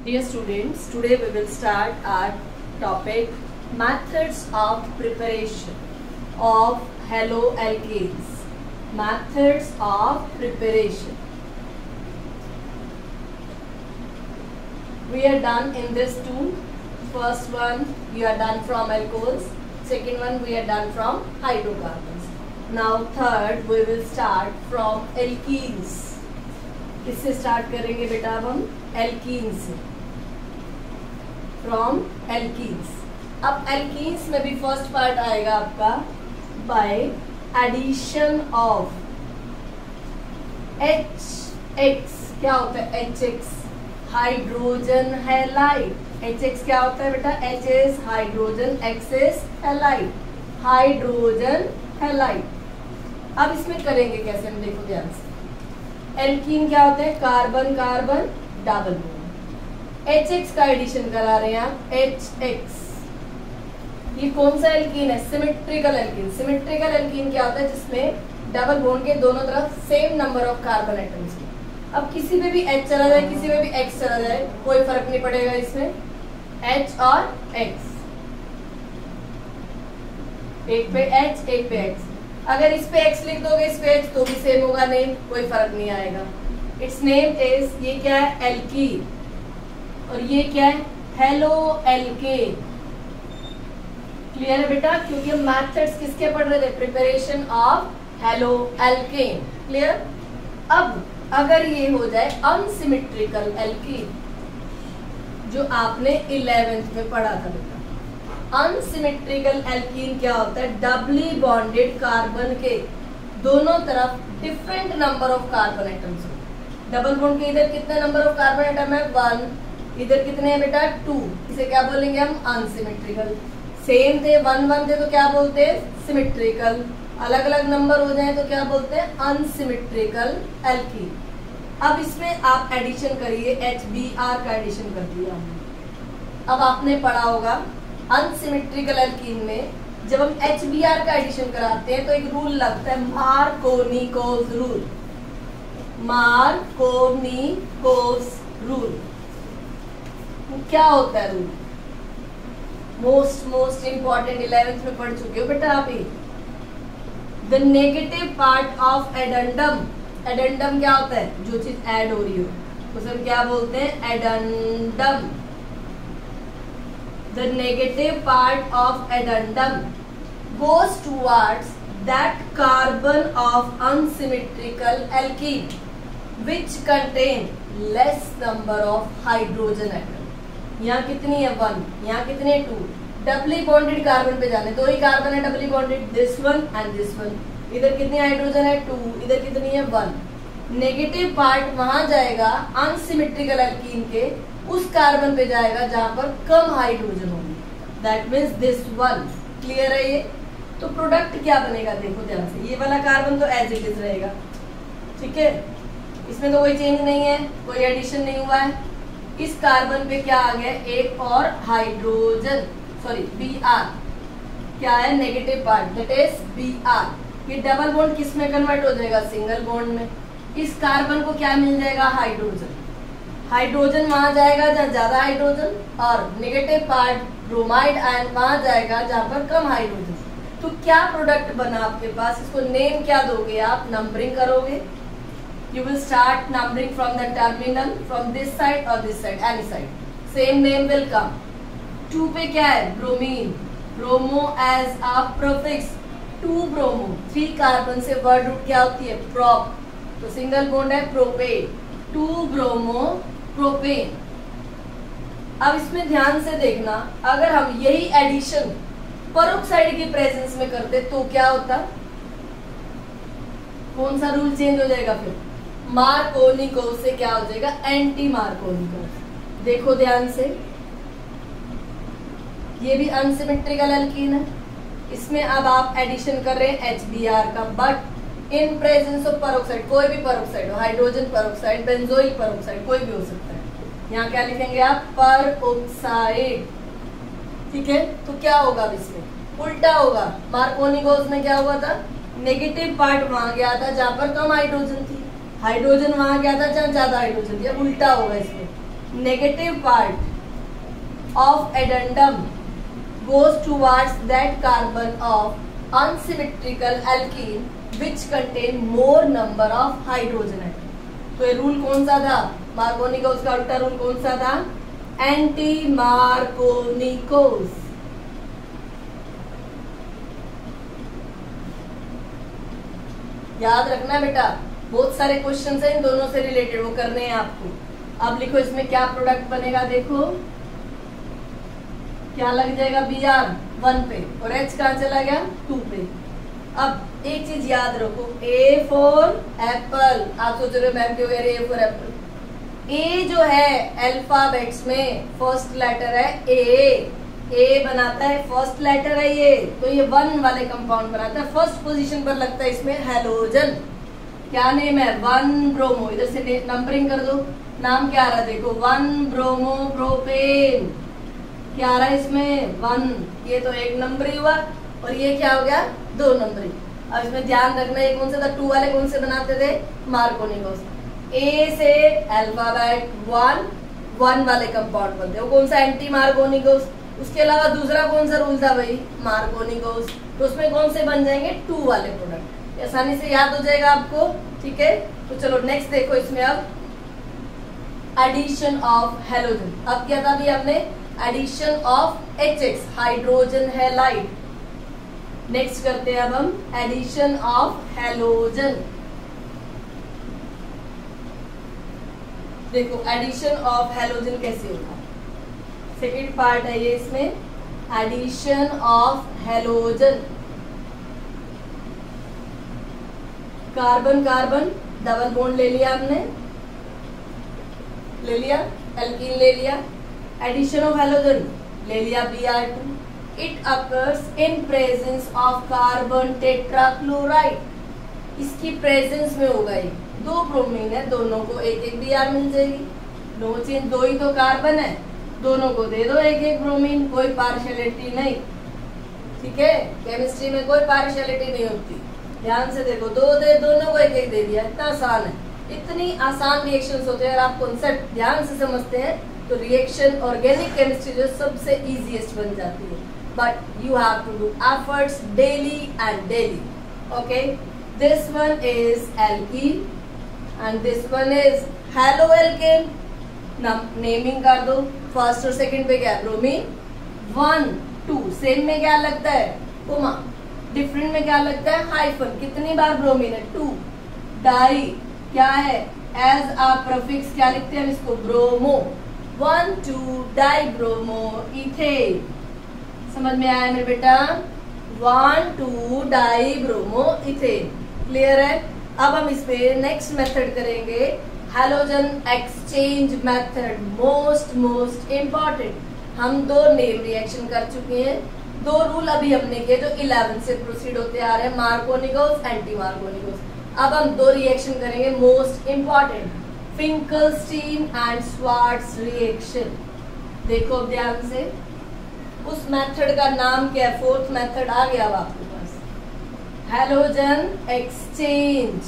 Dear students, today we will start our topic methods of preparation of haloalkanes. Methods of preparation. We are done in this two. First one we are done from alcohols. Second one we are done from hydrocarbons. Now third we will start from alkenes. किससे start करेंगे बेटा? अब हम alkene से, from alkenes. अब alkenes में भी first part आएगा आपका बाय एडिशन ऑफ HX. क्या होता है HX? Hydrogen halide. HX क्या होता है बेटा? H is hydrogen, X is halide. Hydrogen halide. अब इसमें करेंगे कैसे हम देखो ध्यान से. एल्कीन क्या होते हैं? Carbon carbon double bond. HX का एडिशन करा रहे हैं आप, HX. ये कौन सा एल्कीन है? Symmetrical alkene. सिमेट्रिकल एल्कीन क्या होता है? जिसमें डबल बॉन्ड के दोनों तरफ same number of carbon atoms के. अब किसी पे भी H चला जाए, किसी पे भी X चला जाए, कोई फर्क नहीं पड़ेगा इसमें. H और X, एक पे H एक पे X. अगर इस पे X लिख दोगे, इस पे H, तो भी सेम होगा, नेम कोई फर्क नहीं आएगा. इट्स नेम इज, ये क्या है? एल्कीन. और ये क्या है? हेलोएल्केन. क्लियर है बेटा? क्योंकि हम मेथड्स किसके पढ़ रहे थे? Preparation of haloalkane. क्लियर? अब अगर ये हो जाए अनसिमेट्रिकल एल्कीन, जो आपने 11th में पढ़ा था बेटा. अनसिमेट्रिकल एल्कीन क्या होता है? डबली बॉन्डेड कार्बन के दोनों तरफ different number of carbon atoms. Double bond के इधर कितने नंबर ऑफ कार्बन एटम है? 1. इधर कितने हैं बेटा? 2. इसे क्या बोलेंगे हम? अनसिमेट्रिकल. सेम थे, 1 1 थे तो क्या बोलते हैं? सिमेट्रिकल. अलग अलग नंबर हो जाए तो क्या बोलते हैं? Unsymmetrical alkene. अब इसमें आप एडिशन करिए. HBr का एडिशन कर दिया हमने. अब आपने पढ़ा होगा अनसिमेट्रिकल एल्कीन में जब हम HBr का एडिशन कराते हैं तो एक रूल लगता है, मार्कोनिकोस रूल. मार्कोनिकोस रूल क्या होता है? रूल मोस्ट इंपॉर्टेंट, 11th में पढ़ चुके हो बेटा आप ही. The negative part of addendum. Addendum क्या होता है? जो चीज ऐड हो रही हो उसे हम क्या बोलते हैं? Addendum. The negative part of addendum goes towards that carbon of unsymmetrical alkene which contain less number of hydrogen atom. यहाँ कितनी है? 1. यहाँ कितने? 2. डबली बॉन्डेड कार्बन पे जाने. दो ही कार्बन है doubly bonded, this one and this one. इधर कितनी हाइड्रोजन है? 2. इधर कितनी है? 1. नेगेटिव पार्ट वहां जाएगा अनसिमेट्रिकल एल्कीन के उस कार्बन पे जाएगा जहां पर कम हाइड्रोजन होगी. That means this one. Clear है ये? तो प्रोडक्ट क्या बनेगा? देखो ध्यान से. ये वाला कार्बन तो एज इट इज रहेगा, ठीक है, इसमें तो कोई चेंज नहीं है, कोई एडिशन नहीं हुआ है. इस कार्बन पे क्या आ गया? एक और हाइड्रोजन, सॉरी Br. क्या है? Negative part, that is Br. ये डबल बॉन्ड किस में कन्वर्ट हो जाएगा? सिंगल बॉन्ड में. इस कार्बन को क्या मिल जाएगा? हाइड्रोजन. हाइड्रोजन वहां जाएगा जहां ज्यादा हाइड्रोजन, और नेगेटिव पार्ट ब्रोमाइड आयन वहां जाएगा जहां पर कम हाइड्रोजन. तो क्या प्रोडक्ट बना आपके पास? इसको नेम क्या दोगे आप? नंबरिंग करोगे. You will start numbering from the terminal, from this side और this side, any side. Same name will come. 2 पे क्या है? Bromine. Bromo as a prefix. 2 bromo. 3 carbon से वर्ड रूट क्या होती है? प्रोप. तो सिंगल बॉन्ड है प्रोपेन. 2 bromo propane. अब इसमें ध्यान से देखना, अगर हम यही एडिशन पेरोक्साइड की प्रेजेंस में करते तो क्या होता? कौन सा रूल चेंज हो जाएगा? फिर मार्कोनिकोस से क्या हो जाएगा? एंटी मार्कोनिकोस. देखो ध्यान से, ये भी अनसिमेट्रिकल एल्कीन है. इसमें अब आप एडिशन कर रहे हैं HBr का, but in presence of peroxide. कोई भी पेरोक्साइड हो, हाइड्रोजन पेरोक्साइड, बेंजोइल पेरोक्साइड, कोई भी हो सकता है. यहाँ क्या लिखेंगे आप? पेरोक्साइड. ठीक है, तो क्या होगा? अब इसमें उल्टा होगा. मार्कोनिकोस में क्या हुआ था? नेगेटिव पार्ट वहां गया था जहां पर कम हाइड्रोजन थी, हाइड्रोजन वहां गया था जहां ज्यादा हाइड्रोजन थी. अब उल्टा होगा इसमें. negative part of addendum goes towards that carbon of unsymmetrical alkene which contain more number of hydrogen atom। तो ये रूल कौन सा था? मार्कोनिकोस का उल्टा रूल कौन सा था? एंटी मार्कोनिकोस। याद रखना बेटा, बहुत सारे क्वेश्चन है इन दोनों से रिलेटेड, वो करने हैं आपको। अब लिखो इसमें क्या प्रोडक्ट बनेगा, देखो क्या लग जाएगा, Br 1 पे और H कहाँ चला गया 2 पे। अब एक चीज याद रखो, A फॉर एप्पल। आप सोच रहे हो मैम क्यों कह रही है A फॉर एप्पल? A जो है अल्फाबेट्स में फर्स्ट लेटर है A बनाता है, फर्स्ट लेटर है ये, तो ये 1 वाले कंपाउंड बनाता है। फर्स्ट पोजीशन पर लगता है इसमें हैलोजन। क्या नेम है? 1 ब्रोमो। इधर से नंबरिंग कर दो, नाम क्या आ रहा है देखो, 1 ब्रोमो प्रोपेन। क्या आ रहा है इसमें 1, ये तो एक नंबरी हुआ, और ये क्या हो गया 2 नंबरी। अब इसमें ध्यान रखना, ये कौन सा था, 2 वाले कौन से बनाते थे, मार्कोनिकोस। ए से अल्फाबेट 1 वाले कंपाउंड बनते हैं, वो कौन सा, एंटी मार्कोनिकोस। उसके अलावा दूसरा कौन सा रूल था भाई, मार्कोनिकोस, तो उसमें कौन से बन जाएंगे 2 वाले प्रोडक्ट। आसानी से याद हो जाएगा आपको, ठीक है। तो चलो नेक्स्ट देखो इसमें अब एडिशन ऑफ हेलोजन। अब क्या था भी हमने, addition of HX, hydrogen halide. Next करते हैं अब हम एडिशन ऑफ हेलोजन। देखो एडिशन ऑफ हेलोजन कैसे होगा, सेकेंड पार्ट है ये इसमें, addition of halogen. Carbon carbon double bond ले लिया हमने, ले लिया, एल्कीन ले लिया, एडिशन ऑफ हेलोजन ले लिया Br2। It occurs in presence of carbon tetrachloride. इसकी प्रेजेंस में होगा ये, 2 ब्रोमीन है, दोनों को एक एक Br मिल जाएगी। नो चेंज, 2 ही तो कार्बन है, दोनों को दे दो एक एक ब्रोमीन, कोई पार्शियलिटी नहीं, ठीक है। केमिस्ट्री में कोई पार्शियलिटी नहीं होती, ध्यान से देखो, 2 दे, दोनों को एक एक दे दिया, इतना आसान है। इतनी आसान रिएक्शंस होते हैं, अगर आप कॉन्सेप्ट ध्यान से समझते हैं तो रिएक्शन ऑर्गेनिक केमिस्ट्री जो सबसे इजीएस्ट बन जाती है। But you have to do efforts daily and daily, okay. This one is alkene and this one is haloalkane. Naming कर दो, फर्स्ट और सेकंड पे क्या है, ब्रोमीन 1 2, सेम में क्या लगता है कोमा, डिफरेंट में क्या लगता है हाइफन। कितनी बार ब्रोमीन है 2। डाई क्या है, एज आ प्रफिक्स क्या लिखते हैं इसको, ब्रोमो। 1 2 die bromo ethane. समझ में आया मेरे बेटा, 1 2 डाई ब्रोमो इथेन। क्लियर है। अब हम इस पे नेक्स्ट मेथड करेंगे, halogen exchange method, most important. हम 2 नेम रिएक्शन कर चुके हैं, 2 रूल अभी हमने किए जो 11 से प्रोसीड होते आ रहे हैं, मार्कोनिकोस एंटी मार्कोनिकोस। अब हम 2 रिएक्शन करेंगे most important, Finkelstein and Swarts reaction. देखो अब ध्यान से, उस मेथड का नाम क्या है, 4th मेथड आ गया अब आपके पास, हैलोजन एक्सचेंज।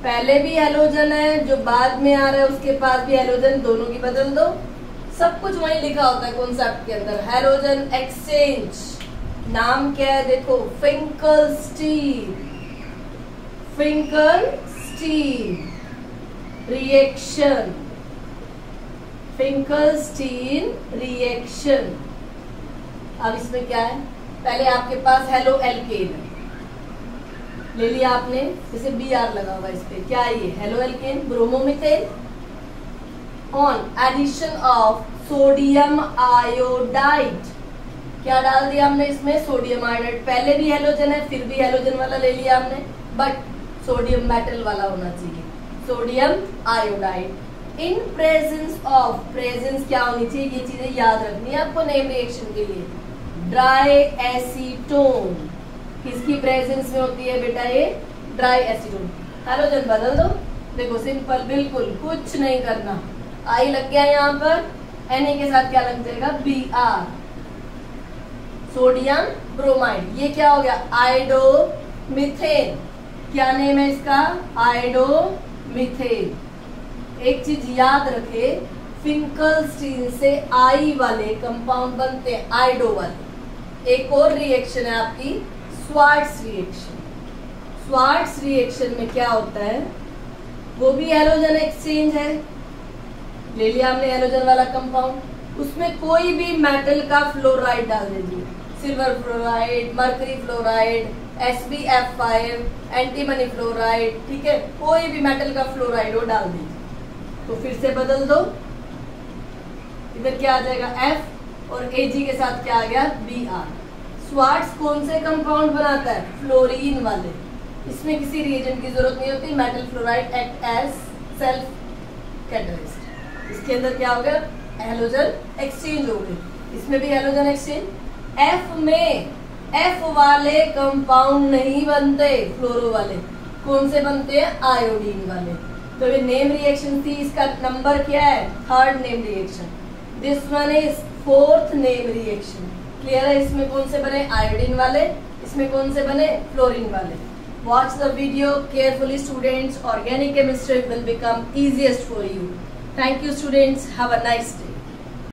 पहले भी हैलोजन है, जो बाद में आ रहा है उसके पास भी हैलोजन, दोनों की बदल दो, सब कुछ वही लिखा होता है कॉन्सेप्ट के अंदर। हैलोजन एक्सचेंज, नाम क्या है देखो, Finkelstein. Finkelstein reaction, Finkelstein reaction. अब इसमें क्या है, पहले आपके पास हेलोएल्केन है, ले लिया आपने, जैसे Br लगा हुआ इस पे, क्या है ये, haloalkane bromomethane. On addition of sodium iodide, क्या डाल दिया हमने इसमें, सोडियम आयोडाइड। पहले भी हेलोजन है, फिर भी हेलोजन वाला ले लिया हमने, बट सोडियम मेटल वाला होना चाहिए, sodium iodide. In presence of, presence क्या होनी चाहिए, ये चीजें याद रखनी है आपको नेम रिएक्शन के लिए। ड्राई एसीटोन, किसकी प्रेजेंस में होती है बेटा, ये ड्राई एसीटोन। हैलोजन बदल दो, देखो सिंपल, बिल्कुल कुछ नहीं करना, आई लग गया यहाँ पर, Na के साथ क्या लग जाएगा, Br, सोडियम ब्रोमाइड। ये क्या हो गया, आयोडोमिथेन। क्या नेम है इसका, आयोडोमिथेन। एक चीज याद रखे, फिंकलस्टीन से आई वाले कंपाउंड बनते हैं, आइडो वाले। एक और रिएक्शन है आपकी स्वार्ट्स रिएक्शन। स्वार्ट्स रिएक्शन में क्या होता है, वो भी हैलोजन एक्सचेंज है, ले लिया हमने हैलोजन वाला कंपाउंड, उसमें कोई भी मेटल का फ्लोराइड डाल दीजिए, silver fluoride, mercury fluoride, SbF5, antimony fluoride, ठीक है, कोई भी मेटल का फ्लोराइड वो डाल दीजिए। तो फिर से बदल दो, इधर क्या आ जाएगा F और Ag के साथ क्या आ गया Br। स्वार्ट्स कौन से कंपाउंड बनाता है, फ्लोरीन वाले। इसमें किसी रिएजेंट की जरूरत नहीं होती, metal fluoride act as self catalyst. इसके अंदर क्या हो गया, हैलोजन एक्सचेंज हो गई, इसमें भी हैलोजन एक्सचेंज। F में F वाले कंपाउंड नहीं बनते, फ्लोरो वाले कौन से बनते हैं, आयोडीन वाले। तो ये नेम रिएक्शन थी, इसका नंबर क्या है, third name reaction. This one is fourth name reaction. Clear है, इसमें कौन से बने, आयोडीन वाले, इसमें कौन से बने, फ्लोरीन वाले। Watch the video carefully, students. Organic chemistry will become easiest for you. Thank you, students. Have a nice day.